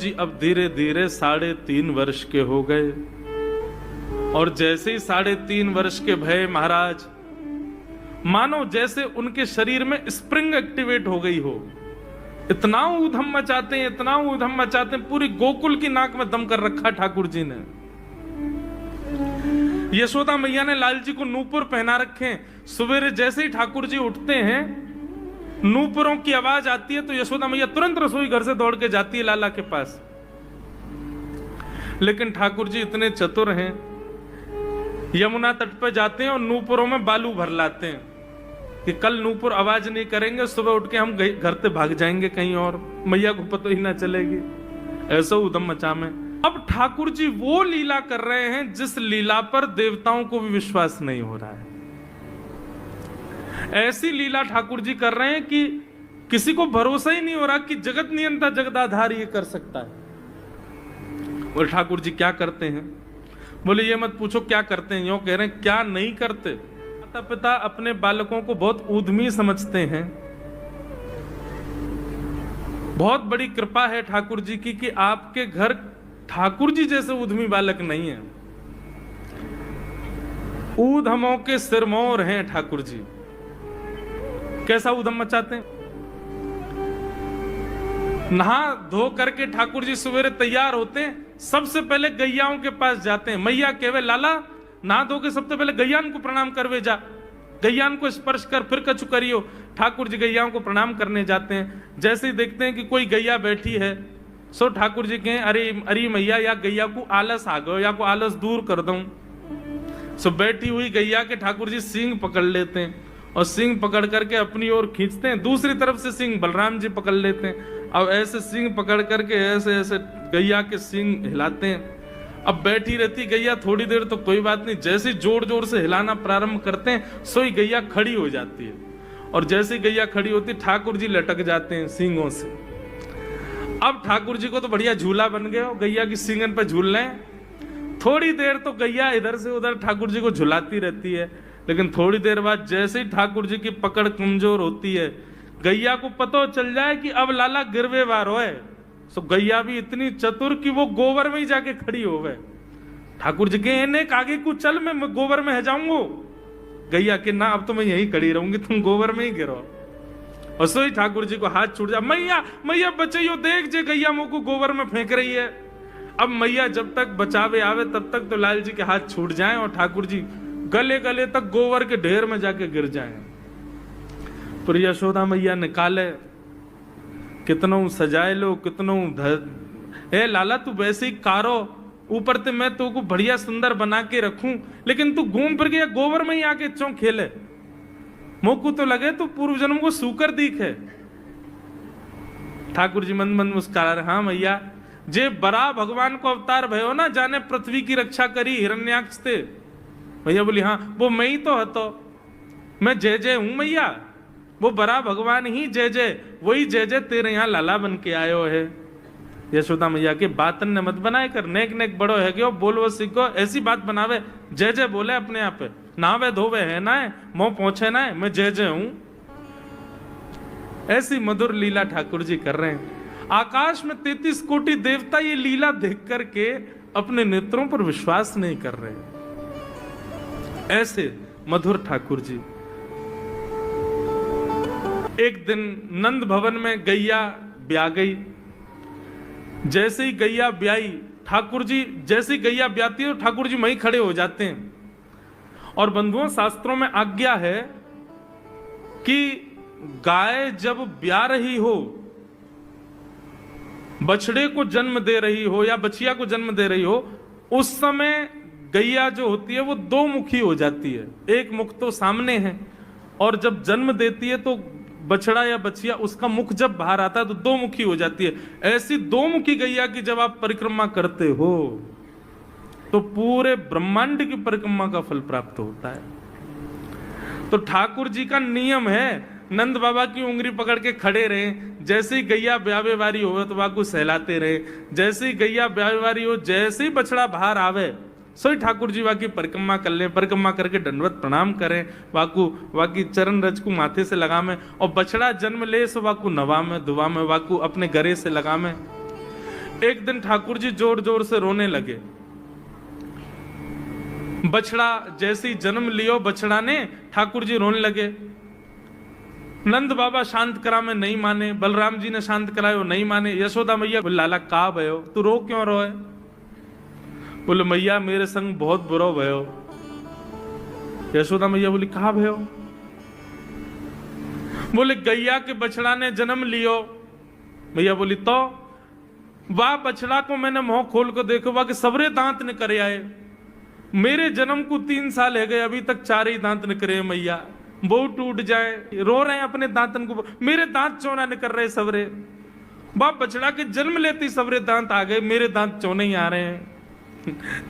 जी अब धीरे धीरे 3.5 वर्ष के हो गए और जैसे ही 3.5 वर्ष के भय महाराज, मानो जैसे उनके शरीर में स्प्रिंग एक्टिवेट हो गई हो। इतना ऊधम मचाते हैं, इतना ऊधम मचाते हैं, पूरी गोकुल की नाक में दम कर रखा ठाकुर जी ने। यशोदा मैया ने लाल जी को नूपुर पहना रखे। सवेरे जैसे ही ठाकुर जी उठते हैं, नूपुरों की आवाज आती है तो यशोदा मैया तुरंत रसोई घर से दौड़ के जाती है लाला के पास। लेकिन ठाकुर जी इतने चतुर हैं, यमुना तट पर जाते हैं और नूपुरों में बालू भर लाते हैं कि कल नूपुर आवाज नहीं करेंगे, सुबह उठ के हम घर से भाग जाएंगे कहीं और, मैया को पता ही ना चलेगी। ऐसा उधम मचा में अब ठाकुर जी वो लीला कर रहे हैं जिस लीला पर देवताओं को भी विश्वास नहीं हो रहा है। ऐसी लीला ठाकुर जी कर रहे हैं कि किसी को भरोसा ही नहीं हो रहा कि जगत नियंता जगदाधार ये कर सकता है। और ठाकुर जी क्या करते हैं? बोले ये मत पूछो क्या करते हैं, यूं कह रहे हैं क्या नहीं करते। माता पिता अपने बालकों को बहुत उद्यमी समझते हैं। बहुत बड़ी कृपा है ठाकुर जी की कि आपके घर ठाकुर जी जैसे उद्यमी बालक नहीं है। ऊधमों के सिरमौर हैं ठाकुर जी। कैसा उधम मचाते हैं? नहा धो करके ठाकुर जी सवेरे तैयार होते हैं, सबसे पहले गैयाओं के पास जाते हैं। मैया कहवे लाला नहा धो के सबसे पहले गैयान को प्रणाम करवे जा, गैयान को स्पर्श कर फिर कछु करियो। ठाकुर जी गैयाओं को प्रणाम करने जाते हैं। जैसे ही देखते हैं कि कोई गैया बैठी है, सो ठाकुर जी कहें अरे अरे मैया या गैया को आलस आ गयो, या को आलस दूर कर दूं। सो बैठी हुई गैया के ठाकुर जी सींग पकड़ लेते हैं और सींग पकड़ करके अपनी ओर खींचते हैं। दूसरी तरफ से सींग बलराम जी पकड़ लेते हैं। अब ऐसे सींग पकड़ करके ऐसे ऐसे गैया के सींग हिलाते हैं। अब बैठी रहती गैया थोड़ी देर तो कोई बात नहीं, जैसे जोर जोर से हिलाना प्रारंभ करते हैं सोई गैया खड़ी हो जाती है। और जैसे गैया खड़ी होती ठाकुर जी लटक जाते हैं सींगों से। अब ठाकुर जी को तो बढ़िया झूला बन गया, गैया की सींगन पर झूल रहे हैं। थोड़ी देर तो गैया इधर से उधर ठाकुर जी को झुलाती रहती है, लेकिन थोड़ी देर बाद जैसे ही ठाकुर जी की पकड़ कमजोर होती है, गैया को पता चल जाए कि अब लाला गिरवे वार होए, तो गैया भी इतनी चतुर कि वो गोबर में ही जाके खड़ी हो गए। ठाकुर जी के इन्हें आगे को चल, मैं गोबर में है जाऊंगा। गैया के ना अब तो मैं यही खड़ी रहूंगी, तुम गोबर में ही गिरो। और सोई ठाकुर जी को हाथ छूट जा, मैया मैया बचाइयो, देख जे गैया मुंह को गोबर में फेंक रही है। अब मैया जब तक बचावे आवे तब तक तो लाल जी के हाथ छूट जाएं और ठाकुर जी गले गले तक गोबर के ढेर में जाके गिर जाएं। पर यशोदा मैया निकाले, कितनों सजाए लो, कितनों ए लाला तू वैसे ही कारो, ऊपर से मैं तू को बढ़िया सुंदर बना के रखूं, लेकिन तू घूम फिर के गोबर में ही आके चौं खेले। मोकू तो लगे तो पूर्व जन्म को सूकर दीख है। ठाकुर जी मंद मंद मुस्कुरा रहे, हाँ मैया जे बड़ा भगवान को अवतार भयो ना, जाने पृथ्वी की रक्षा करी हिरण्याक्ष थे। भैया बोली हाँ वो मैं ही तो हतो, मैं जय जय हूं मैया, वो बड़ा भगवान ही जय जय, वही जय जय तेरे यहाँ लाला बन के आयो है। यशोदा मैया के बातन ने मत बनाए कर, नेक नेक बड़ो है क्यों बोलो सीखो, ऐसी बात बनावे, जय जय बोले अपने आप पे, नावे धोवे है ना है, मोह पहुंचे ना है, मैं जय जय हूं। ऐसी मधुर लीला ठाकुर जी कर रहे हैं। आकाश में 33 कोटि देवता ये लीला देख करके अपने नेत्रों पर विश्वास नहीं कर रहे। ऐसे मधुर ठाकुर जी। एक दिन नंद भवन में गैया ब्याह गई। जैसे ही गैया ब्याई, ठाकुर जी जैसे ही गैया ब्याती है तो ठाकुर जी वहीं खड़े हो जाते हैं। और बंधुओं शास्त्रों में आज्ञा है कि गाय जब ब्याह रही हो, बछड़े को जन्म दे रही हो या बछिया को जन्म दे रही हो, उस समय गैया जो होती है वो दो मुखी हो जाती है। एक मुख तो सामने है और जब जन्म देती है तो बछड़ा या बछिया उसका मुख जब बाहर आता है तो दो मुखी हो जाती है। ऐसी दो मुखी गैया की जब आप परिक्रमा करते हो तो पूरे ब्रह्मांड की परिक्रमा का फल प्राप्त होता है। तो ठाकुर जी का नियम है, नंद बाबा की उंगली पकड़ के खड़े रहे, जैसे ही गैया ब्यावे वारी हो तो वाकू सहलाते रहे, जैसे ही गैया ब्यावे वारी हो, जैसे ही बछड़ा बाहर आवे सोई ठाकुर जी वाकी परिक्रमा कर लें, परिक्रमा करके दंडवत प्रणाम करें, वाकू वाकी चरण रज को माथे से लगा में, और बछड़ा जन्म ले सो वाकू नवा में दुआ में वाकू अपने गरे से लगा में। एक दिन ठाकुर जी जोर जोर से रोने लगे। बछड़ा जैसे ही जन्म लियो बछड़ा ने, ठाकुर जी रोने लगे। नंद बाबा शांत करा में नहीं माने, बलराम जी ने शांत करायो नहीं माने। यशोदा मैया बोले लाला का भयो, तू रो क्यों रोए? बोले मैया मेरे संग बहुत बुरा भयो। यशोदा मैया बोली कहा भयो? बोले गैया के बछड़ा ने जन्म लियो। मैया बोली तो वाह बछड़ा को मैंने मुंह खोल कर देखो वाह के सबरे दांत निकरे आए। मेरे जन्म को 3 साल है गए, अभी तक 4 ही दांत निकरे मैया। वो टूट जाए, रो रहे हैं अपने दांतन को, मेरे दांत चौना निकल रहे सबरे। बाप बछड़ा के जन्म लेती सबरे दांत आ गए, मेरे दांत चौने ही आ रहे हैं।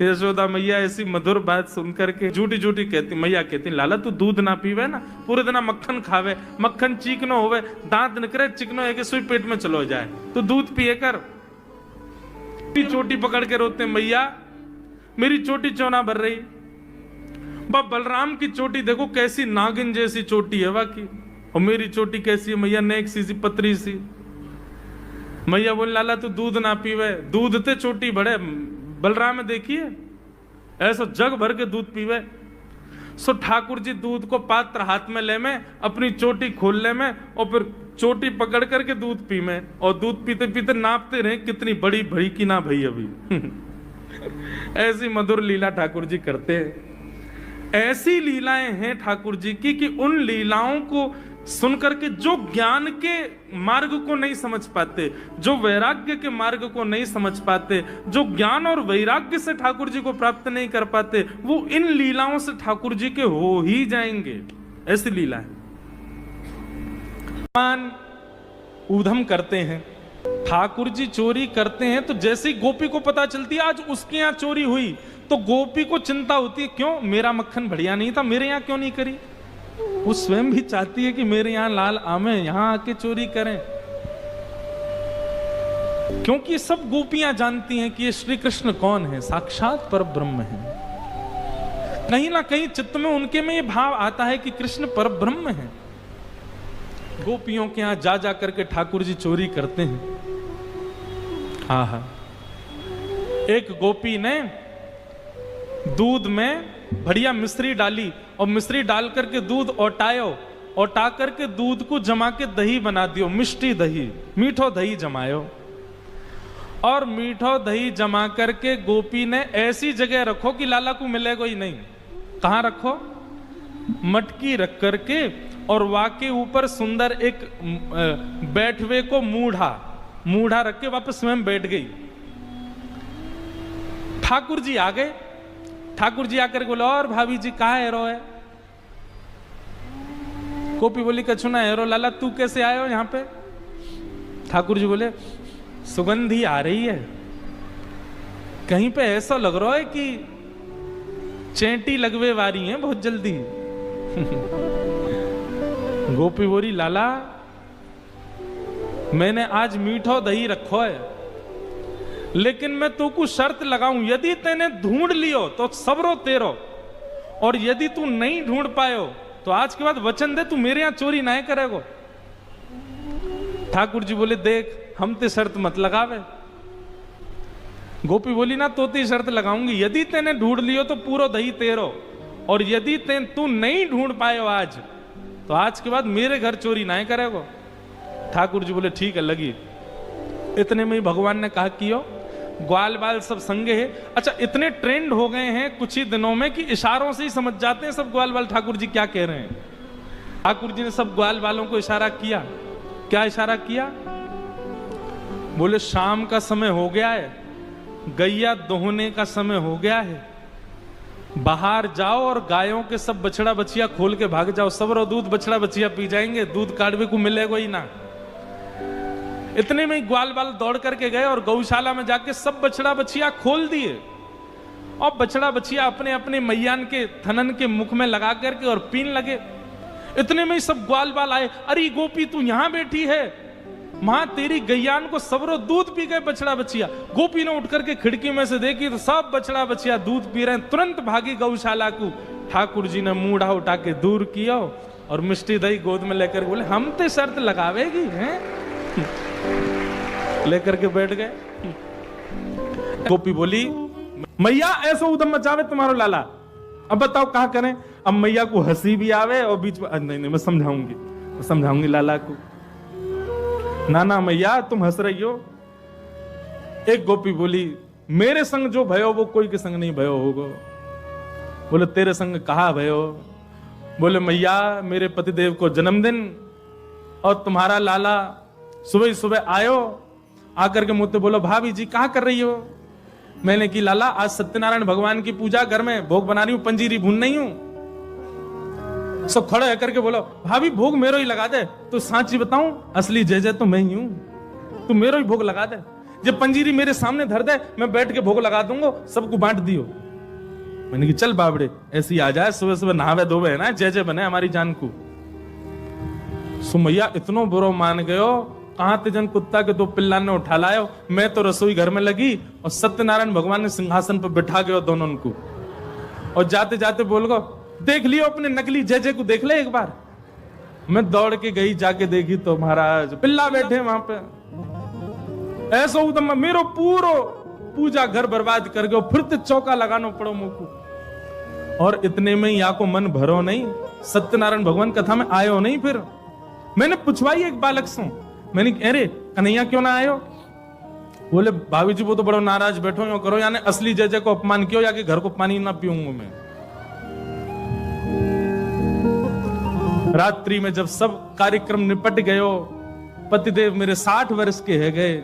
यशोदा मैया ऐसी मधुर बात सुनकर के झूठी झूठी कहती, मैया कहती लाला तू दूध ना पीवे ना, पूरे दिन मक्खन खावे, मक्खन चिकनो होवे, दांत निकरे चिकनो है कि सुई पेट में चलो जाए, तो दूध पिए कर। चोटी पकड़ के रोते मैया मेरी चोटी चौना भर रही। बाप बलराम की चोटी देखो कैसी नागिन जैसी चोटी है बाकी, और मेरी चोटी कैसी है मैया, नेक सी पतरी सी। मैया बोले लाला तू दूध ना पीवे, दूध ते चोटी बड़े। बलराम में देखिए ऐसा जग भर के दूध पीवे। सो ठाकुर जी दूध को पात्र हाथ में ले में, अपनी चोटी खोल ले में, और फिर चोटी पकड़ करके दूध पी में, और दूध पीते पीते नापते रहे कितनी बड़ी भई की ना भई अभी। ऐसी मधुर लीला ठाकुर जी करते हैं। ऐसी लीलाएं हैं ठाकुर जी की कि उन लीलाओं को सुनकर के जो ज्ञान के मार्ग को नहीं समझ पाते, जो वैराग्य के मार्ग को नहीं समझ पाते, जो ज्ञान और वैराग्य से ठाकुर जी को प्राप्त नहीं कर पाते, वो इन लीलाओं से ठाकुर जी के हो ही जाएंगे। ऐसी लीलाएं ऊधम करते हैं, ठाकुर जी चोरी करते हैं, तो जैसे ही गोपी को पता चलती है आज उसके यहाँ चोरी हुई, तो गोपी को चिंता होती है क्यों मेरा मक्खन बढ़िया नहीं था, मेरे यहाँ क्यों नहीं करी। वो स्वयं भी चाहती है कि मेरे यहाँ लाल आमे, यहाँ आके चोरी करें। क्योंकि सब गोपियां जानती हैं कि ये श्री कृष्ण कौन है, साक्षात पर ब्रह्म है। कहीं ना कहीं चित्त में उनके में ये भाव आता है कि कृष्ण पर ब्रह्म है। गोपियों के यहाँ जा जा करके ठाकुर जी चोरी करते हैं। आहा, एक गोपी ने दूध में बढ़िया मिश्री डाली, और मिश्री डाल करके दूध ओटायो, ओटा करके दूध को जमा के दही बना दियो, मिष्टी दही, मीठो दही जमायो। और मीठो दही जमा करके गोपी ने ऐसी जगह रखो कि लाला को मिलेगा ही नहीं। कहां रखो? मटकी रख करके, और वाके ऊपर सुंदर एक बैठवे को मूढ़ा रख के वापस स्वयं बैठ गई। ठाकुर जी आ गए। ठाकुर जी आकर बोले और भाभी जी कहा हेरो है? गोपी बोली कछु ना हेरो, लाला तू कैसे आए हो यहाँ पे? ठाकुर जी बोले सुगंधी आ रही है, कहीं पे ऐसा लग रहा है कि चेंटी लगवे वारी है बहुत जल्दी। गोपी बोली लाला मैंने आज मीठो दही रखो है, लेकिन मैं तो को शर्त लगाऊं, यदि तेने ढूंढ लियो तो सबरो तेरो, और यदि तू नहीं ढूंढ पायो तो आज के बाद वचन दे तू मेरे यहां चोरी ना करेगो। ठाकुर जी बोले देख हम ते शर्त मत लगावे। गोपी बोली ना तो ती शर्त लगाऊंगी, यदि तेने ढूंढ लियो तो पूरा दही तेरो, और यदि तू नहीं ढूंढ पायो आज तो आज के बाद मेरे घर चोरी ना करेगो। ठाकुर जी बोले ठीक है लगी। इतने में ही भगवान ने कहा कियो, ग्वाल बाल सब संगे है। अच्छा इतने ट्रेंड हो गए हैं कुछ ही दिनों में कि इशारों से ही समझ जाते हैं सब ग्वाल बाल ठाकुर जी क्या कह रहे हैं। ठाकुर जी ने सब ग्वाल बालों को इशारा किया। क्या इशारा किया? बोले शाम का समय हो गया है, गैया दोहने का समय हो गया है, बाहर जाओ और गायों के सब बछड़ा बछिया खोल के भाग जाओ, सब रो दूध बछड़ा बछिया पी जाएंगे, दूध काढ़वे को मिलेगा ही ना। इतने में ही ग्वाल बाल दौड़ करके गए और गौशाला में जाके सब बछड़ा बछिया खोल दिए, और बछड़ा बछिया अपने अपने मैयान के थनन के मुख में लगा करके और पीन लगे। इतने में ही सब ग्वाल बाल आए, अरे गोपी तू यहां बैठी है, मां तेरी गैयान को सबरो दूध पी गए बछड़ा बछिया। गोपी ने उठ करके खिड़की में से देखी तो सब बछड़ा बछिया दूध पी रहे हैं। तुरंत भागी गौशाला को। ठाकुर जी ने मूढ़ा उठा के दूर किया और मिष्टी दही गोद में लेकर बोले हम ते शर्त लगावेगी हैं। लेकर के बैठ गए। गोपी बोली, मैया ऐसा उदम मचावे तुम्हारो लाला, अब बताओ कहां करें। अब मैया को हंसी भी आवे और बीच में नहीं मैं समझाऊंगी लाला को। ना मैया तुम हंस रही हो। एक गोपी बोली, मेरे संग जो भयो वो कोई के संग नहीं भयो होगा। बोले तेरे संग कहा भयो। बोले मैया मेरे पतिदेव को जन्मदिन और तुम्हारा लाला सुबह ही सुबह आयो, आकर के मुझसे बोलो भाभी जी कहां कर रही हो। मैंने की लाला आज सत्यनारायण भगवान की पूजा, घर में भोग बना रही हूं, पंजीरी भून नहीं हूं। सब खड़े होकर के बोलो भाभी भोग मेरो ही लगा दे। तो सांची बताऊं असली जय जय तो मैं ही हूं, तू मेरो ही भोग लगा दे। जब पंजीरी मेरे सामने धर दे मैं बैठ के भोग लगा दूंगा, सबको बांट दियो। मैंने कि चल बाबड़े ऐसी आ जाए, सुबह सुबह नहावे धोवे है ना, जय जय बने हमारी जान को। सुमैया इतनो बुरो मान गयो, कहां तेजन कुत्ता के दो पिल्ला ने उठा लायो। मैं तो रसोई घर में लगी और सत्यनारायण भगवान ने सिंहासन पर बिठा गयो दोनों को। और जाते जाते बोल गो देख लियो अपने नकली जय जय को, देख ले एक बार। मैं दौड़ के गई, जाके देखी तो महाराज पिल्ला बैठे वहां पे। ऐसा उदम मेरो पूरो पूजा घर बर्बाद कर गयो, फिर तो चौका लगाना पड़ो मुझको। और इतने में या को मन भरो नहीं, सत्यनारायण भगवान कथा में आयो नहीं। फिर मैंने पूछवाई एक बालक से, मैंने अरे कन्हैया क्यों ना आयो। बोले भाभी जी वो तो बड़ो नाराज बैठो यो करो, यानी असली जय जय को अपमान कियो, या कि घर को पानी ना पीऊंगा मैं। रात्रि में जब सब कार्यक्रम निपट गयो, पतिदेव मेरे 60 वर्ष के है गए,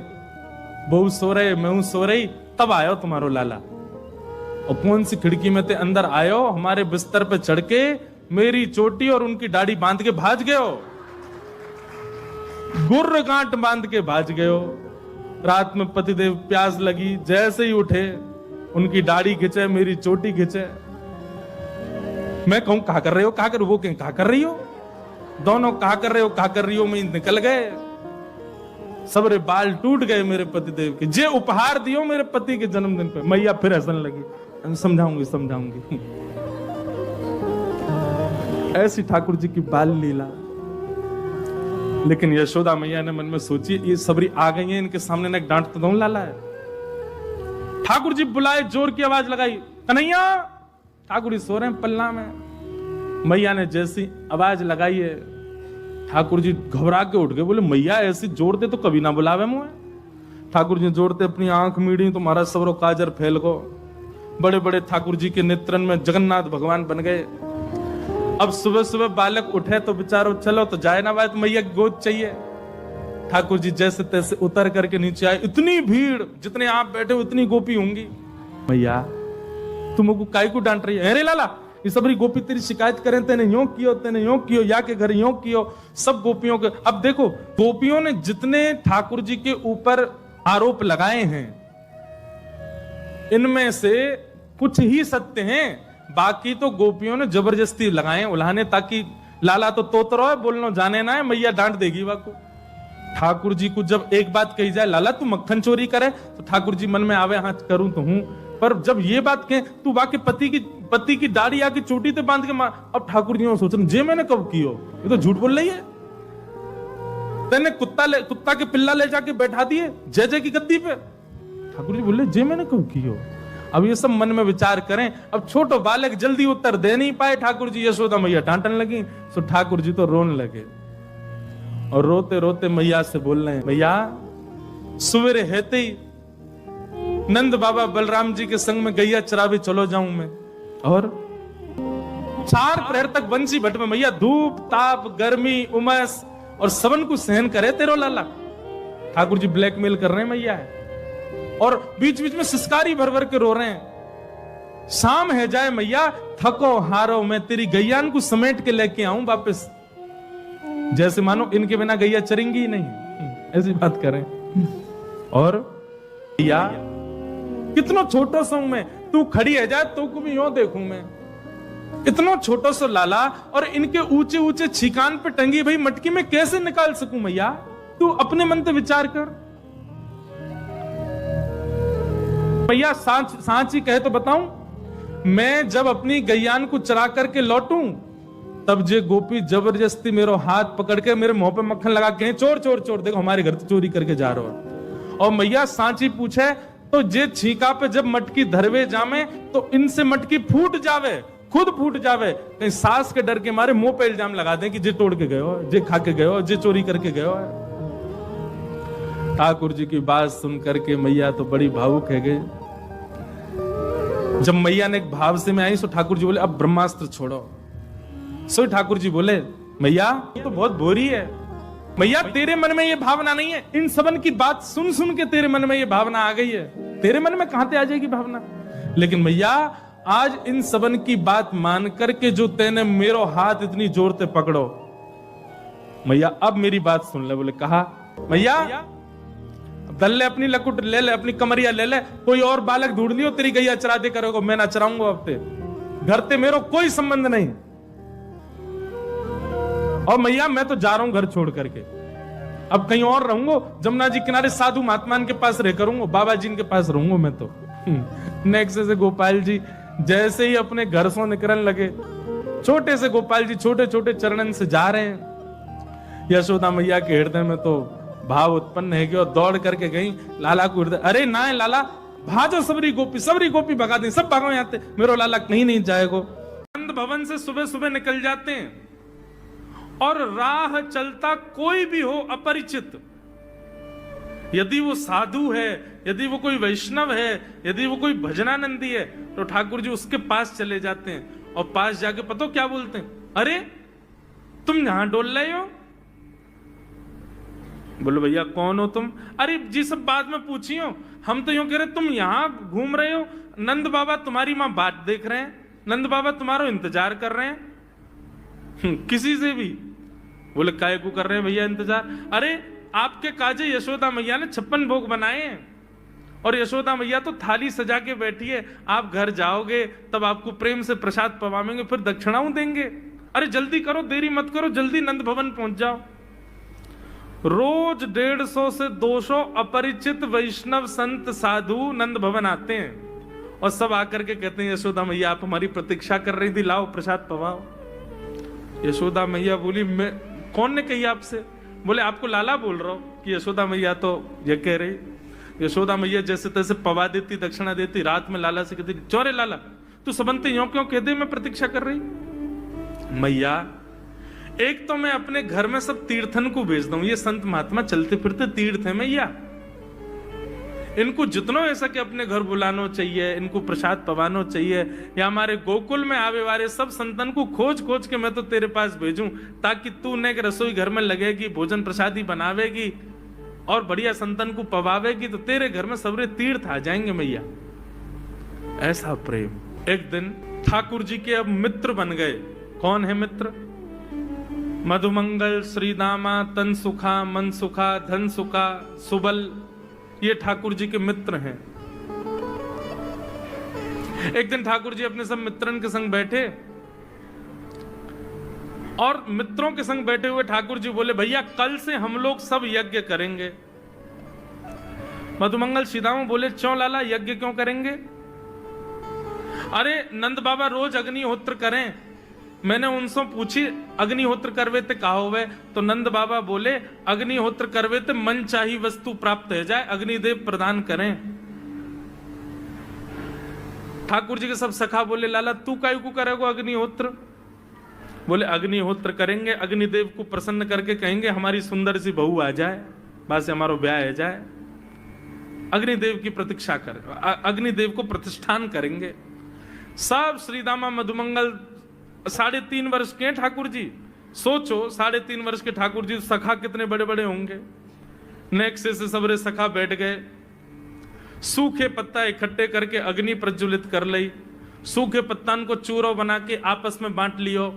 बहू सो रहे मैं सो रही, तब आयो तुम्हारो लाला। और कौन सी खिड़की में ते अंदर आयो, हमारे बिस्तर पे चढ़ के मेरी चोटी और उनकी दाढ़ी बांध के भाज गयो, गुर्र गांठ बांध के भाज गयो। रात में पतिदेव प्यास लगी, जैसे ही उठे उनकी दाढ़ी खिंचे, मेरी चोटी खिंचे। मैं कहूं कहा कर रहे हो, कहा कर, वो कहा कर रही हो, दोनों कहा कर रहे हो, कहा कर रही हो, मैं निकल गए। सबरे बाल टूट गए मेरे पतिदेव के। जे उपहार दियो मेरे पति के जन्मदिन पे। मैया फिर हंसने लगी, समझाऊंगी। ऐसी ठाकुर जी की बाल लीला। लेकिन यशोदा मैया ने मन में सोची ये सबरी आ गई है, इनके सामने ना डांट तो दो लाला है। ठाकुर जी बुलाए, जोर की आवाज लगाई, कन्हैया। ठाकुर जी सो रहे हैं पल्ला में। मैया ने जैसी आवाज लगाई है, ठाकुर जी घबरा के उठ गए। बोले मैया ऐसी जोर दे तो कभी ना बुलावे मुझे। ठाकुर जी जोड़ते अपनी आंख मीड़ी तो महाराज सबरो काजर फैल गो। बड़े बड़े ठाकुर जी के नेत्रन में जगन्नाथ भगवान बन गए। अब सुबह सुबह बालक उठे तो बेचारो चलो तो जाए ना, बात मैया की गोद चाहिए। ठाकुर जी जैसे तैसे उतर करके नीचे आए। इतनी भीड़, जितने आप बैठे उतनी गोपी होंगी। मैया तुमको काय को डांट रही है। अरे लाला ये सबरी गोपी तेरी शिकायत करें, तेने यूं कियो, या के घर यूं कियो। सब गोपियों के, अब देखो गोपियों ने जितने ठाकुर जी के ऊपर आरोप लगाए हैं, इनमें से कुछ ही सत्य हैं, बाकी तो गोपियों ने जबरदस्ती लगाए उल्हाने, ताकि लाला तो तोतरो बोलनो जाने ना है, मैया डांट देगी वाको। ठाकुर जी को जब एक बात कही जाए, लाला तू मक्खन चोरी करे, तो ठाकुर जी मन में आवे हाँ करूं तो हूं, पर जब ये बात कहे तू वाके पति की दाढ़ी आके चोटी ते बांध के मार, अब ठाकुर जी सोच रहे जे मैंने कब कियो, ये तो झूठ बोल रही है। तेने कुत्ता के पिल्ला ले जाके बैठा दिए जय जय की गद्दी पे। ठाकुर जी बोले जे मैंने कब कियो। अब ये सब मन में विचार करें। अब छोटो बालक जल्दी उत्तर दे नहीं पाए ठाकुर जी, यशोदा मैया डांटने लगी, तो ठाकुर जी तो रोने लगे। और रोते रोते मैया से बोल रहे हैं, मैया सवेरे हेते ही नंद बाबा बलराम जी के संग में गैया चरावे चलो जाऊं मैं। और 4 प्रहर तक बंसी भट में मैया धूप ताप गर्मी उमस और सबन को सहन करे तेरो लाला। ठाकुर जी ब्लैकमेल कर रहे हैं मैया है, और बीच बीच में सिसकारी भर भर के रो रहे हैं। शाम है जाए मैया, थको हारो मैं तेरी गैयान को समेट के लेके आऊं वापस, जैसे मानो इनके बिना गैया चरेंगी ही नहीं, ऐसी बात करें। और या कितना छोटा सा हूं मैं, तू खड़ी है जाए तो को भी यूं देखूं मैं, इतना छोटा सा लाला, और इनके ऊंचे ऊंचे छिकान पे टंगी भाई मटकी में कैसे निकाल सकूं मैया, तू अपने मन से विचार कर। भैया सांची कहे तो बताऊं, मैं जब अपनी गैयान को चरा करके लौटूं, तब जे गोपी जबरदस्ती मेरो हाथ पकड़ के मेरे मुंह पे मक्खन लगा के चोर चोर चोर, देखो हमारे घर से चोरी करके जा रहे हो। और मैया सांची पूछे तो जे छीका पे जब मटकी धरवे जामे तो इनसे मटकी फूट जावे, खुद फूट जावे, कहीं सास के डर के मारे मुंह पे इल्जाम लगा दें कि जे तोड़ के गए हो, जे खा के गए हो, जे चोरी करके गए हो। ठाकुर जी की बात सुन करके मैया तो बड़ी भावुक है गई। जब मैया ने एक भाव से में आई, सो ठाकुर जी बोले अब ब्रह्मास्त्र छोड़ो। सो ठाकुर जी बोले मैया ये तो बहुत बोरी है, मैया तेरे मन में ये भावना नहीं है, इन सबन की बात सुन सुन के तेरे मन में ये भावना आ गई है, तेरे मन में कहां से आ जाएगी भावना। लेकिन मैया आज इन सबन की बात मान करके जो तेने मेरो हाथ इतनी जोर से पकड़ो, मैया अब मेरी बात सुन ले। बोले कहा मैया दल ले अपनी लकुट ले ले, अपनी कमरिया ले ले, कोई और बालक ढूंढ लियो, तेरी गैया चरा दे करोगे, मैं ना चराऊंगा अब ते घर ते मेरो कोई संबंध नहीं। और मैया मैं तो जा रहा हूं घर छोड़ करके, अब कहीं और रहूंगा, जमुना जी किनारे साधु महात्मान के पास रह करूंगा, बाबा जी के पास रहूंगा मैं तो। नेक्स्ट से गोपाल जी जैसे ही अपने घर से निकलने लगे, छोटे से गोपाल जी छोटे छोटे चरणन से जा रहे हैं। यशोदा मैया के हृदय में तो भाव उत्पन्न है कि और दौड़ करके गई लाला को हृदय, अरे ना है लाला, भाजो सबरी गोपी भगा दी, सब भागो यहाँ से, मेरो लाला कहीं नहीं जाएगा। नंद भवन से सुबह सुबह निकल जाते हैं और राह चलता कोई भी हो अपरिचित, यदि वो साधु है, यदि वो कोई वैष्णव है, यदि वो कोई भजनानंदी है, तो ठाकुर जी उसके पास चले जाते हैं और पास जाके पता क्या बोलते हैं, अरे तुम यहां डोल रहे हो। बोलो भैया कौन हो तुम? अरे जी सब बाद में पूछियो, हम तो यूं कह रहे तुम यहां घूम रहे हो, नंद बाबा तुम्हारी मां बात देख रहे हैं, नंद बाबा तुम्हारा इंतजार कर रहे हैं। किसी से भी? बोले काय को कर रहे हैं भैया इंतजार? अरे आपके काजे यशोदा मैया ने 56 भोग बनाए हैं और यशोदा मैया तो थाली सजा के बैठी है, आप घर जाओगे तब आपको प्रेम से प्रसाद पवाएंगे, फिर दक्षिणाओं देंगे। अरे जल्दी करो, देरी मत करो, जल्दी नंद भवन पहुंच जाओ। रोज 150 से 200 अपरिचित वैष्णव संत साधु नंद भवन आते हैं और सब आकर के कहते हैं यशोदा मैया आप हमारी प्रतीक्षा कर रही थी, लाओ प्रसाद पवाओ। यशोदा मैया बोली मैं कौन ने कही आपसे? बोले आपको लाला बोल रहा हूं कि यशोदा मैया तो ये कह रही। यशोदा मैया जैसे तैसे पवा देती, दक्षिणा देती, रात में लाला से कहती चौरे लाला तू सबंते यूं क्यों कह दे मैं प्रतीक्षा कर रही। मैया एक तो मैं अपने घर में सब तीर्थन को भेज दूं, ये संत महात्मा चलते फिरते तीर्थ है मैया, इनको जितना ऐसा कि अपने घर बुलाना चाहिए, इनको प्रसाद पवाना चाहिए, या हमारे गोकुल में आवे वाले सब संतन को खोज खोज के मैं तो तेरे पास भेजूं ताकि तू ने रसोई घर में लगेगी, भोजन प्रसादी बनावेगी और बढ़िया संतन को पवावेगी, तो तेरे घर में सबरे तीर्थ आ जाएंगे मैया। ऐसा प्रेम। एक दिन ठाकुर जी के अब मित्र बन गए। कौन है मित्र? मधुमंगल, श्रीदामा, तन सुखा, मन सुखा, धन सुखा, सुबल, ये ठाकुर जी के मित्र हैं। एक दिन ठाकुर जी अपने सब मित्रन के संग बैठे और मित्रों के संग बैठे हुए ठाकुर जी बोले भैया कल से हम लोग सब यज्ञ करेंगे। मधुमंगल श्रीदामा बोले क्यों लाला यज्ञ क्यों करेंगे? अरे नंद बाबा रोज अग्निहोत्र करें, मैंने उनसे पूछी अग्निहोत्र करवे ते कहा होवे, तो नंद बाबा बोले अग्निहोत्र करवे ते मन चाही वस्तु प्राप्त हो जाए, अग्निदेव प्रदान करें। ठाकुर जी के सब सखा बोले लाला तू काय को करेगो अग्निहोत्र? बोले अग्निहोत्र करेंगे, अग्निदेव को प्रसन्न करके कहेंगे हमारी सुंदर सी बहू आ जाए, बस हमारा ब्याह हो जाए। अग्निदेव की प्रतीक्षा कर, अग्निदेव को प्रतिष्ठान करेंगे। सब श्रीदामा मधुमंगल 3.5 वर्ष के ठाकुर जी, सोचो 3.5 वर्ष के ठाकुर जी, सखा कितने बड़े बड़े होंगे। नेक्स्ट से सबरे सखा बैठ गए, सूखे पत्ता इकट्ठे करके अग्नि प्रज्वलित कर ली, सूखे पत्तान को चूरो बना के आपस में बांट लियो।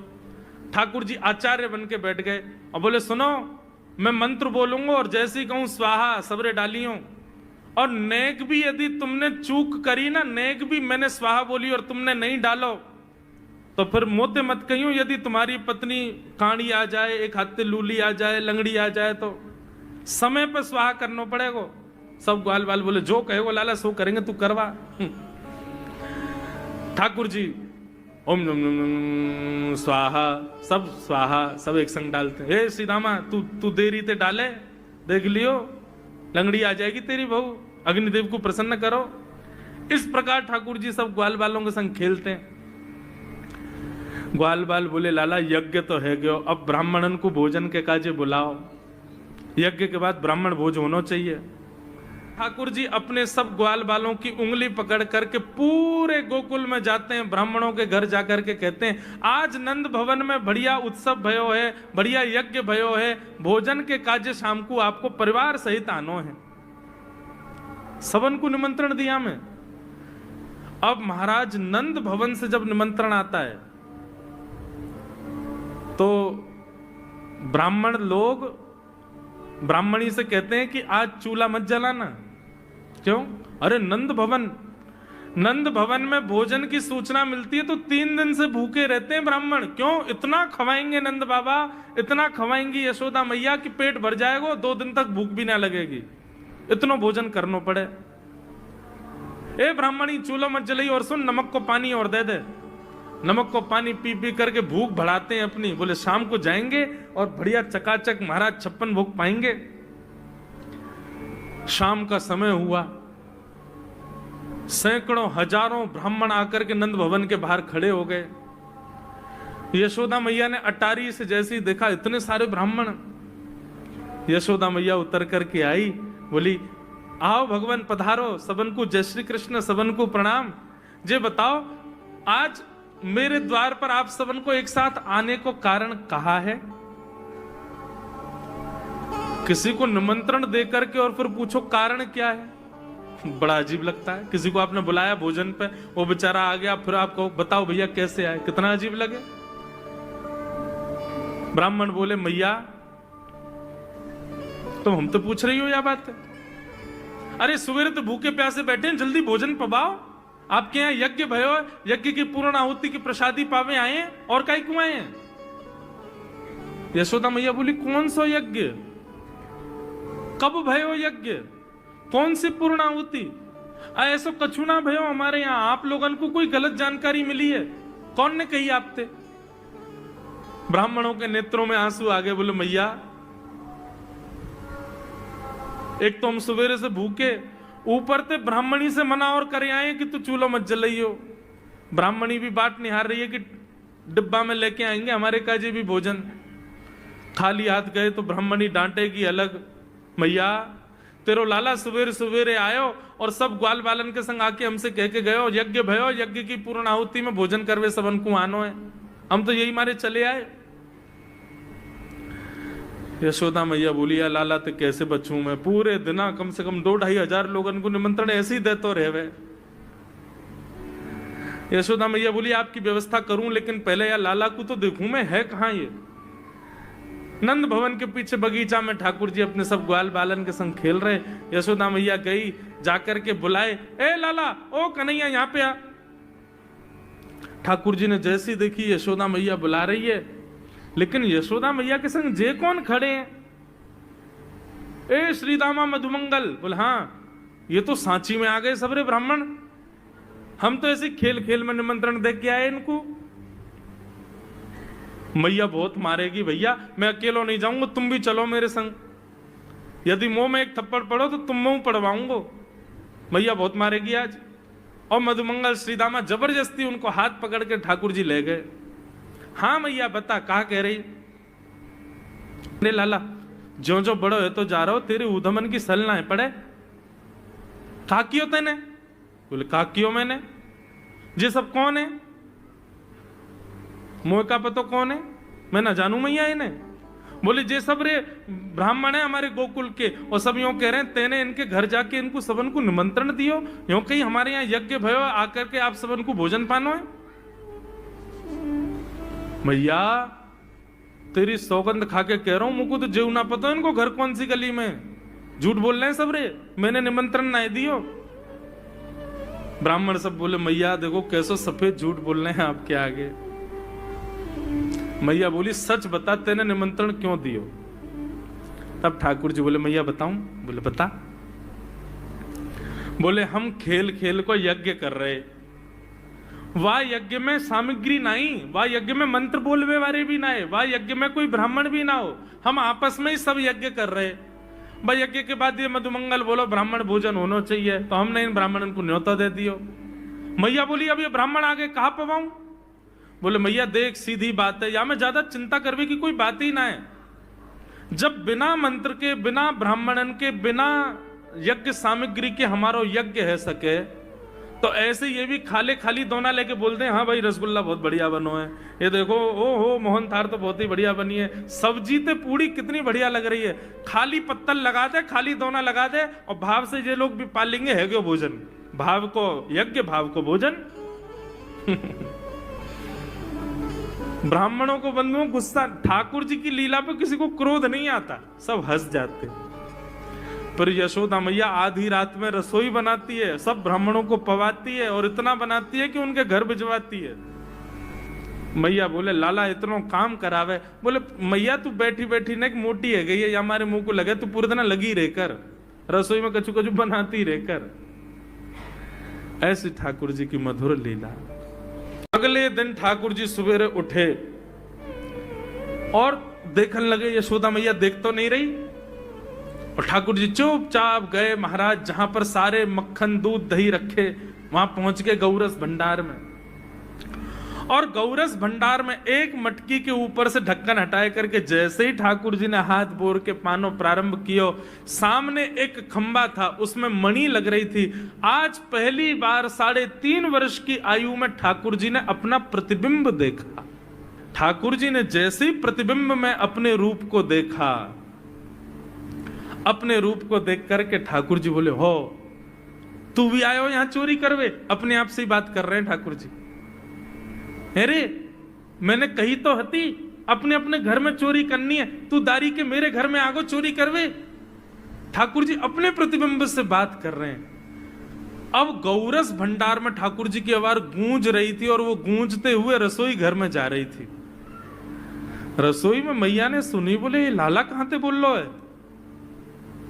ठाकुर जी आचार्य बन के बैठ गए और बोले सुनो मैं मंत्र बोलूंगा और जैसे ही कहूं स्वाहा सबरे डालियो, और नेक भी यदि तुमने चूक करी ना, नेक भी मैंने स्वाहा बोली और तुमने नहीं डालो तो फिर मोते मत कहियो, यदि तुम्हारी पत्नी कांडी आ जाए, एक हाथे लूली आ जाए, लंगड़ी आ जाए तो समय पर स्वाहा करना पड़ेगा। सब ग्वाल बाल बोले जो कहेगो लाला सो करेंगे, तू करवा। ठाकुर जी ओम नम स्वाहा, सब स्वाहा सब एक संग डालते। हे श्रीदामा तू देरी ते डाले, देख लियो लंगड़ी आ जाएगी तेरी बहू। अग्निदेव को प्रसन्न करो। इस प्रकार ठाकुर जी सब ग्वाल बालों के संग खेलते हैं। ग्वाल बाल बोले लाला यज्ञ तो है गयो, अब ब्राह्मणन को भोजन के काजे बुलाओ, यज्ञ के बाद ब्राह्मण भोज होना चाहिए। ठाकुर जी अपने सब ग्वाल बालों की उंगली पकड़ करके पूरे गोकुल में जाते हैं, ब्राह्मणों के घर जाकर के कहते हैं आज नंद भवन में बढ़िया उत्सव भयो है, बढ़िया यज्ञ भयो है, भोजन के काजे शाम को आपको परिवार सहित आनो है। सबन को निमंत्रण दिया मैं। अब महाराज नंद भवन से जब निमंत्रण आता है तो ब्राह्मण लोग ब्राह्मणी से कहते हैं कि आज चूल्हा मत जलाना। क्यों? अरे नंद भवन में भोजन की सूचना मिलती है तो 3 दिन से भूखे रहते हैं ब्राह्मण। क्यों? इतना खवाएंगे नंद बाबा, इतना खवाएंगी यशोदा मैया कि पेट भर जाएगा, 2 दिन तक भूख भी ना लगेगी, इतना भोजन करना पड़े। ए ब्राह्मणी चूल्हा मत जलाई, और सुन नमक को पानी और दे दे। नमक को पानी पी पी करके भूख बढ़ाते हैं अपनी। बोले शाम को जाएंगे और बढ़िया चकाचक महाराज 56 भोग पाएंगे। शाम का समय हुआ, सैकड़ों हजारों ब्राह्मण आकर के नंद भवन के बाहर खड़े हो गए। यशोदा मैया ने अटारी से जैसे ही देखा इतने सारे ब्राह्मण, यशोदा मैया उतर करके आई, बोली आओ भगवान पधारो, सबन को जय श्री कृष्ण, सबन को प्रणाम। जे बताओ आज मेरे द्वार पर आप सबन को एक साथ आने को कारण कहा है? किसी को निमंत्रण दे करके और फिर पूछो कारण क्या है, बड़ा अजीब लगता है। किसी को आपने बुलाया भोजन पे, वो बेचारा आ गया, फिर आपको बताओ भैया कैसे आए, कितना अजीब लगे। ब्राह्मण बोले मैया तुम हम तो पूछ रही हो या बात है? अरे सवेरे तो भूखे प्यासे बैठे हैं, जल्दी भोजन पवाओ। आपके यहाँ यज्ञ भयो, यज्ञ की पूर्ण आहुति की प्रसादी पावे आए हैं, और काई क्यों आए हैं? यशोदा मैया बोली कौन सो यज्ञ, कब भयो यज्ञ, कौन सी पूर्ण आहुति? ऐसा कछु ना भयो हमारे यहाँ, आप लोगन को कोई गलत जानकारी मिली है, कौन ने कही आपसे? ब्राह्मणों के नेत्रों में आंसू आ गए। बोले मैया एक तो हम सवेरे से भूखे, ऊपर से ब्राह्मणी से मना और करे आए कि तू चूल्हा मत जलाइयो। ब्राह्मणी भी बात निहार रही है कि डिब्बा में लेके आएंगे हमारे काजे भी भोजन। खाली हाथ गए तो ब्राह्मणी डांटेगी अलग। मैया तेरो लाला सवेरे सवेरे आयो और सब ग्वाल बालन के संग आके हमसे कह के गयो यज्ञ भयो, यज्ञ की पूर्ण आहुति में भोजन करवे सबन को आनो है, हम तो यही मारे चले आए। यशोदा मैया बोली या लाला तो कैसे बचूं मैं, पूरे दिना कम से कम 2-2.5 हजार लोगन को निमंत्रण ऐसे ही देते रहे। यशोदा मैया बोली आपकी व्यवस्था करूं, लेकिन पहले या लाला को तो देखूं मैं, है कहां ये? नंद भवन के पीछे बगीचा में ठाकुर जी अपने सब ग्वाल बालन के संग खेल रहे। यशोदा मैया गई, जाकर के बुलाए, ए लाला, ओ कन्हैया यहाँ पे आ। ठाकुर जी ने जैसी देखी यशोदा मैया बुला रही है, लेकिन यशोदा मैया के संग जे कौन खड़े हैं? ए श्रीदामा मधुमंगल। बोले हाँ ये तो सांची में आ गए सबरे ब्राह्मण, हम तो ऐसे खेल खेल में निमंत्रण दे के आए इनको। मैया बहुत मारेगी भैया, मैं अकेला नहीं जाऊंगा, तुम भी चलो मेरे संग, यदि मुंह में एक थप्पड़ पड़ो तो तुम मुंह पड़वाऊंगा, मैया बहुत मारेगी आज। और मधुमंगल श्रीदामा जबरदस्ती उनको हाथ पकड़ के ठाकुर जी ले गए। हाँ मैया बता, कहा कह रही? ने लाला जो जो बड़ो है तो जा रहा हो, तेरे उधमन की सल ना है पड़े। कहा कियो तेने? बोले कहा कियो मैंने। ये सब कौन है? मोह का पतो कौन है? मैं ना जानू मैया इन्हें। बोले जे सब रे ब्राह्मण है हमारे गोकुल के, और सब यूं कह रहे हैं तेने इनके घर जाके इनको सबन को निमंत्रण दियो, यूं कहीं हमारे यहाँ यज्ञ भयो आकर के आप सबन को भोजन पानो है। मैया तेरी सौगंध खा के कह रहा हूं, मुझको तो जीव ना पता इनको घर कौन सी गली में, झूठ बोल रहे हैं सब रे, मैंने निमंत्रण ना दियो। ब्राह्मण सब बोले मैया देखो कैसो सफेद झूठ बोल रहे हैं आपके आगे। मैया बोली सच बता तेने निमंत्रण क्यों दियो? तब ठाकुर जी बोले मैया बताऊं? बोले बता। बोले हम खेल खेल को यज्ञ कर रहे, वाह यज्ञ में सामग्री नहीं, वाह यज्ञ में मंत्र बोलवे वाले भी ना है, वाह यज्ञ में कोई ब्राह्मण भी ना हो, हम आपस में ही सब यज्ञ कर रहे। भाई यज्ञ के बाद ये मधुमंगल बोलो ब्राह्मण भोजन होना चाहिए, तो हमने इन ब्राह्मणों को न्योता दे दियो। मैया बोली अब ये ब्राह्मण आगे कहाँ पवाऊं? बोले मैया देख सीधी बात है, या में ज्यादा चिंता करवे की कोई बात ही ना है। जब बिना मंत्र के, बिना ब्राह्मणन के, बिना यज्ञ सामग्री के हमारो यज्ञ है सके, तो ऐसे ये भी खाले खाली दोना लेके बोलते हैं हाँ भाई रसगुल्ला बहुत बढ़िया बनो है, ये देखो ओ हो मोहन थार तो बहुत ही बढ़िया बनी है, सब्जी ते पूड़ी कितनी बढ़िया लग रही है, खाली पत्तल लगा दे, खाली दोना लगा दे, और भाव से ये लोग भी पालेंगे है क्यों भोजन, भाव को यज्ञ भाव को भोजन। ब्राह्मणों को बंधुओं गुस्सा, ठाकुर जी की लीला पे किसी को क्रोध नहीं आता, सब हंस जाते। पर यशोदा मैया आधी रात में रसोई बनाती है, सब ब्राह्मणों को पवाती है, और इतना बनाती है कि उनके घर भिजवाती है। मैया बोले लाला इतना काम करावे, बोले मैया तू बैठी बैठी ना मोटी है गई है, या हमारे मुंह को लगे, तू पूरे दिन लगी रहकर रसोई में कछु कछु बनाती रहकर। ऐसी ठाकुर जी की मधुर लीला। अगले दिन ठाकुर जी सवेरे उठे और देखने लगे यशोदा मैया देख तो नहीं रही, और ठाकुर जी चुपचाप गए महाराज जहां पर सारे मक्खन दूध दही रखे, वहां पहुंच गए गौरस भंडार में। और गौरस भंडार में एक मटकी के ऊपर से ढक्कन हटाए करके जैसे ही ठाकुर जी ने हाथ बोर के पानो प्रारंभ कियो, सामने एक खंबा था, उसमें मणि लग रही थी। आज पहली बार 3.5 वर्ष की आयु में ठाकुर जी ने अपना प्रतिबिंब देखा। ठाकुर जी ने जैसे ही प्रतिबिंब में अपने रूप को देखा, अपने रूप को देख करके ठाकुर जी बोले हो तू भी आयो यहां चोरी करवे? अपने आप से ही बात कर रहे हैं ठाकुर जी। अरे मैंने कही तो हती अपने अपने घर में चोरी करनी है, तू दारी के मेरे घर में आगो चोरी करवे? ठाकुर जी अपने प्रतिबिंब से बात कर रहे हैं। अब गौरस भंडार में ठाकुर जी की आवाज गूंज रही थी, और वो गूंजते हुए रसोई घर में जा रही थी। रसोई में मैया ने सुनी, बोले लाला कहां ते बोल लो है,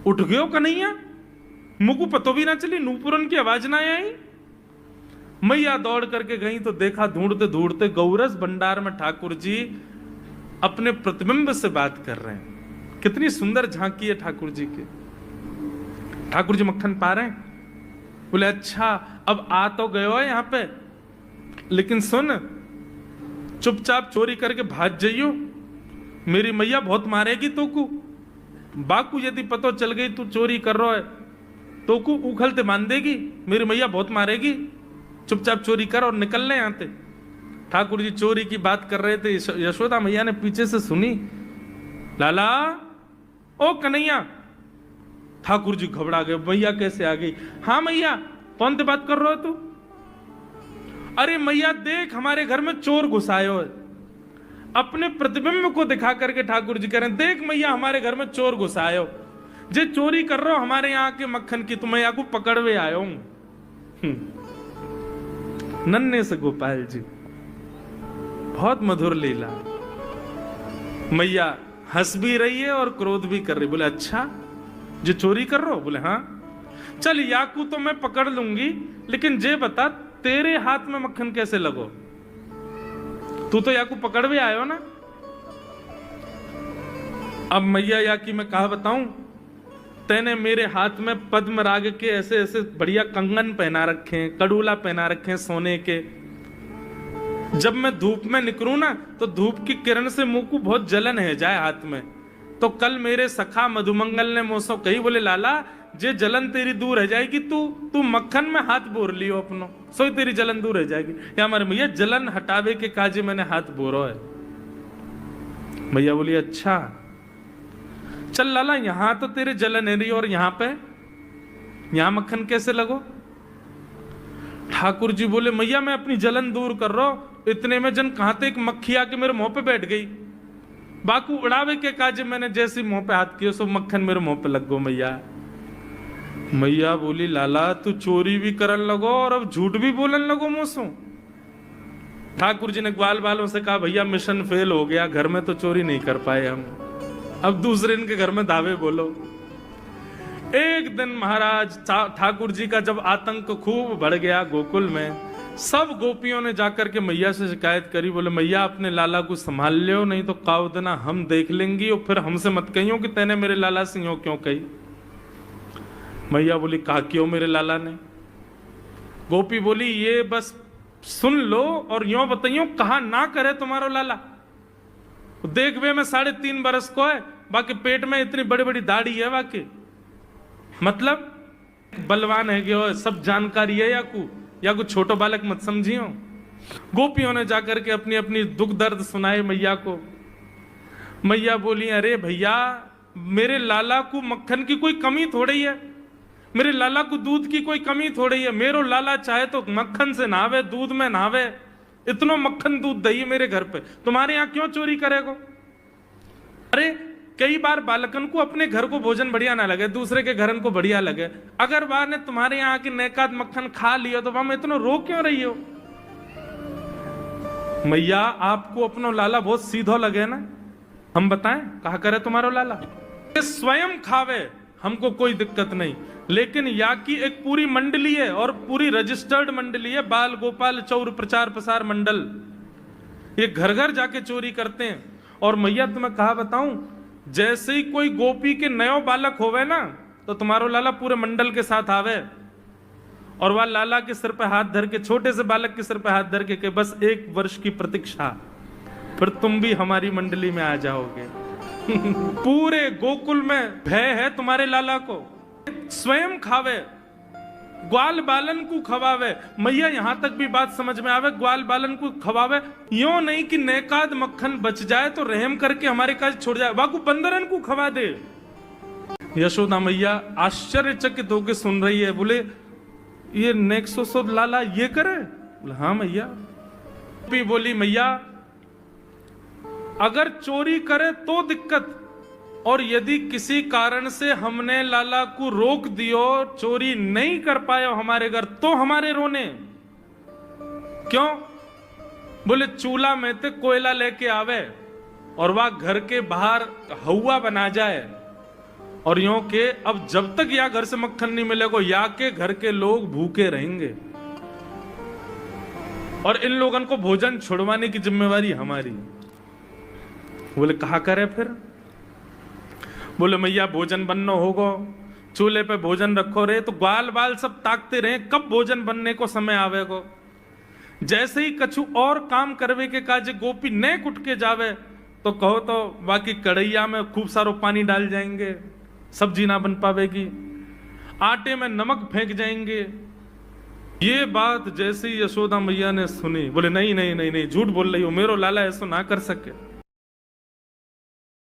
उठ गयो कन्हैया? मुझको पतो भी ना चली, नूपुरन की आवाज ना आई। मैया दौड़ करके गई तो देखा ढूंढते ढूंढते गौरस भंडार में ठाकुर जी अपने प्रतिबिंब से बात कर रहे हैं। कितनी सुंदर झांकी है ठाकुर जी की। ठाकुर जी मक्खन पा रहे हैं। बोले अच्छा अब आ तो गयो है यहां पे, लेकिन सुन चुपचाप चोरी करके भाग जाइयो, मेरी मैया बहुत मारेगी तो को। बाकू यदि पतो चल गई तू चोरी कर रहा है तो को उखलते मान देगी, मेरी मैया बहुत मारेगी, चुपचाप चोरी कर और निकल ले यहां से। ठाकुर जी चोरी की बात कर रहे थे, यशोदा मैया ने पीछे से सुनी, लाला ओ कन्हैया। ठाकुर जी घबरा गए, मैया कैसे आ गई? हाँ मैया कौन से बात कर रहे हो तू? अरे मैया देख हमारे घर में चोर घुसायो है। अपने प्रतिबिंब को दिखा करके ठाकुर जी कह रहे हैं, देख मैया हमारे घर में चोर घुसायो, जे चोरी कर रहे हो हमारे यहाँ के मक्खन की, तुम्हें यहाँ को पकड़वे आयो हूं। नन्हे से गोपाल जी, बहुत मधुर लीला। मैया हंस भी रही है और क्रोध भी कर रही। बोले अच्छा जो चोरी कर रहे हो? बोले हाँ। चल याकू तो मैं पकड़ लूंगी, लेकिन जे बता तेरे हाथ में मक्खन कैसे लगो? तू तो याकू पकड़ भी आयो ना। अब मैया याकी मैं कहा बताऊं, तेने मेरे हाथ में पद्म राग के ऐसे ऐसे बढ़िया कंगन पहना रखे हैं, कड़ूला पहना रखे हैं सोने के। जब मैं धूप में निकलूं ना तो धूप की किरण से मुंह को बहुत जलन है जाए हाथ में। तो कल मेरे सखा मधुमंगल ने मुझसे कही, बोले लाला जे जलन तेरी दूर रह जाएगी, तू मक्खन में हाथ बोर लियो अपनो, सोई तेरी जलन दूर रह जाएगी। या हमारे भैया जलन हटावे के काजे मैंने हाथ बोरो है। भैया बोली अच्छा चल लाला यहां तो तेरे जलन है रही, और यहां मक्खन कैसे लगो? ठाकुर जी बोले मैया मैं अपनी जलन दूर कर रहा हूं। इतने में जन कहां ते एक मक्खी आके मेरे मुंह पे बैठ गई। बाकू उड़ावे के काजे मैंने जैसे मुंह पे हाथ किया सो मक्खन मेरे मुंह पे लग गो। मैया बोली लाला तू चोरी भी करन लगो और अब झूठ भी बोलन लगो मुंह। ठाकुर जी ने ग्वाल बालों से कहा भैया मिशन फेल हो गया, घर में तो चोरी नहीं कर पाए हम, अब दूसरे इनके घर में दावे बोलो। एक दिन महाराज ठाकुर जी का जब आतंक खूब बढ़ गया गोकुल में, सब गोपियों ने जाकर के मैया से शिकायत करी। बोले मैया अपने लाला को संभाल लियो, नहीं तो काउदना हम देख लेंगी और फिर हमसे मत कहियो कि तैने मेरे लाला से यूं क्यों कही। मैया बोली कहा क्यों मेरे लाला ने? गोपी बोली ये बस सुन लो और यूं बताइयो कहा ना करे तुम्हारो लाला। देख वे मैं 3.5 बरस को है, बाकी पेट में इतनी बड़ी बड़ी दाढ़ी है, बाकी मतलब बलवान है कि सब जानकारी है या कुछ छोटो बालक मत समझियो। गोपियों ने जाकर के अपनी अपनी दुख दर्द सुनाए मैया को। मैया बोली अरे भैया मेरे लाला को मक्खन की कोई कमी थोड़ी है, मेरे लाला को दूध की कोई कमी थोड़ी है। मेरो लाला चाहे तो मक्खन से नहावे, दूध में नहावे, इतना मक्खन दूध दही मेरे घर पे, तुम्हारे यहाँ क्यों चोरी करेगो? अरे कई बार बालकन को अपने घर को भोजन बढ़िया ना लगे, दूसरे के घरन को बढ़िया लगे, अगर बार ने तुम्हारे यहाँ की नेकाद मक्खन खा लियो तो वहां में इतना रो क्यों रही हो? मैया आपको अपनो लाला बहुत सीधो लगे ना, हम बताएं कहा करे तुम्हारो लाला? स्वयं खावे हमको कोई दिक्कत नहीं, लेकिन या की एक पूरी मंडली है और पूरी रजिस्टर्ड मंडली है, बाल गोपाल चौर प्रचार प्रसार मंडल, ये घर घर जाके चोरी करते हैं। और मैया तुम्हें कहा बताऊं, जैसे ही कोई गोपी के नयो बालक होवे ना तो तुम्हारो लाला पूरे मंडल के साथ आवे और वह लाला के सिर पे हाथ धर के, छोटे से बालक के सिर पे हाथ धर के बस 1 वर्ष की प्रतीक्षा, फिर तुम भी हमारी मंडली में आ जाओगे। पूरे गोकुल में भय है तुम्हारे लाला को, स्वयं खावे, ग्वाल बालन को खवावे। मैया यहां तक भी बात समझ में आवे, ग्वाल बालन को खवावे, यूं नहीं कि नेकाद मक्खन बच जाए तो रहम करके हमारे काज छोड़ जाए, वाकू बंदरन को खवा दे। यशोदा मैया आश्चर्यचकित होकर सुन रही है, बोले ये नेक्सो लाला ये करे? बोले हाँ मैया। बोली मैया अगर चोरी करे तो दिक्कत, और यदि किसी कारण से हमने लाला को रोक दियो, चोरी नहीं कर पाए हमारे घर, तो हमारे रोने क्यों? बोले चूल्हा में ते कोयला लेके आवे और वह घर के बाहर हवा बना जाए, और यूं के अब जब तक या घर से मक्खन नहीं मिलेगा या के घर के लोग भूखे रहेंगे, और इन लोगों को भोजन छुड़वाने की जिम्मेवारी हमारी। बोले कहा करे फिर? बोले मैया भोजन बनना होगा, चूल्हे पे भोजन रखो रे, तो ग्वाल बाल सब ताकते रहे कब भोजन बनने को समय आवेगो। जैसे ही कछु और काम करवे के काजे गोपी ने कुट के जावे तो कहो तो बाकी कढ़ैया में खूब सारो पानी डाल जाएंगे, सब्जी ना बन पावेगी, आटे में नमक फेंक जाएंगे। ये बात जैसे ही यशोदा मैया ने सुनी, बोले नहीं नहीं नहीं नहीं, झूठ बोल रही हो, मेरो लाला ऐसा ना कर सके।